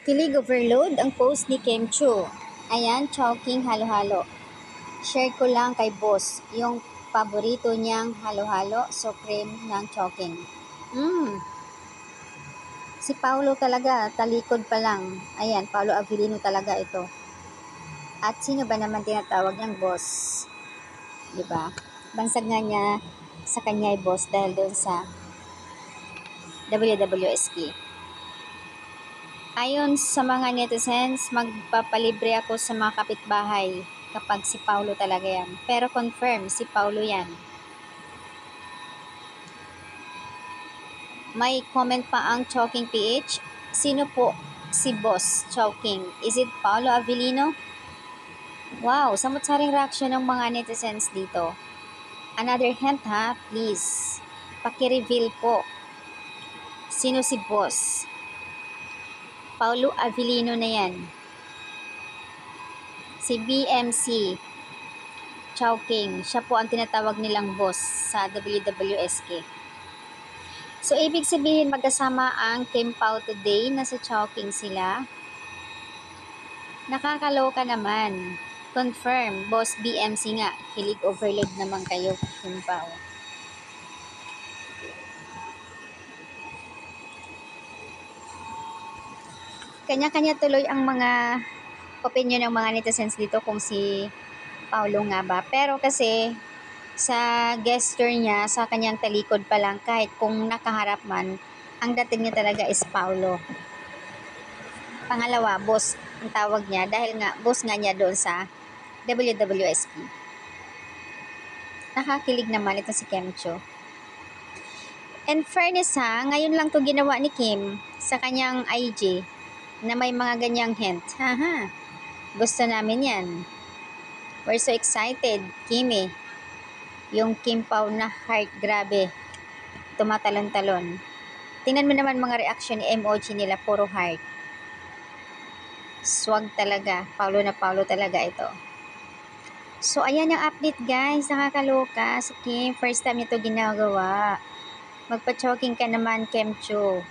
Kilig overload ang post ni Kim Chu. Ayan, chowking halo-halo. Share ko lang kay boss, yung paborito niyang halo-halo, supreme ng chowking. Si Paulo talaga, talikod pa lang. Ayan, Paulo Avellino talaga ito. At sino ba naman tinatawag niyang boss? Diba? Bansag nga niya sa kanya ay boss dahil doon sa WWSK. Ayon sa mga netizens, magpapalibre ako sa mga kapitbahay kapag si Paulo talaga yan. Pero confirm, si Paulo yan. May comment pa ang Chowking PH. Sino po si Boss Chowking? Is it Paulo Avellino? Wow, samot-saring reaction ng mga netizens dito. Another hint ha, please. Paki-reveal po. Sino si Boss? Paulo Avellino na yan. Si BMC Chowking, siya po ang tinatawag nilang boss sa WWSK. So, ibig sabihin magkasama ang Kim Pao today, nasa Chowking sila. Nakakaloka naman. Confirm, boss BMC nga, kilig overload naman kayo, Kim Pao. Kanya-kanya tuloy ang mga opinion ng mga netizens dito kung si Paulo nga ba. Pero kasi sa gesture niya, sa kanyang talikod pa lang, kahit kung nakaharap man, ang dating niya talaga is Paulo. Pangalawa, boss ang tawag niya dahil nga boss nga niya doon sa WWSP. Nakakilig naman ito si Kim Chu. And fairness ha, ngayon lang to ginawa ni Kim sa kanyang IG na may mga ganyang hint. Haha, gusto namin yan. We're so excited, Kimi. Yung Kim Pao na heart, grabe. Tumatalon-talon. Tingnan mo naman mga reaction ni emoji nila, puro heart. Swag talaga. Paulo na Paulo talaga ito. So, ayan yung update guys. Nakakaloka. Si Kim, first time ito ginagawa. Magpa-choking ka naman, Kim Chu.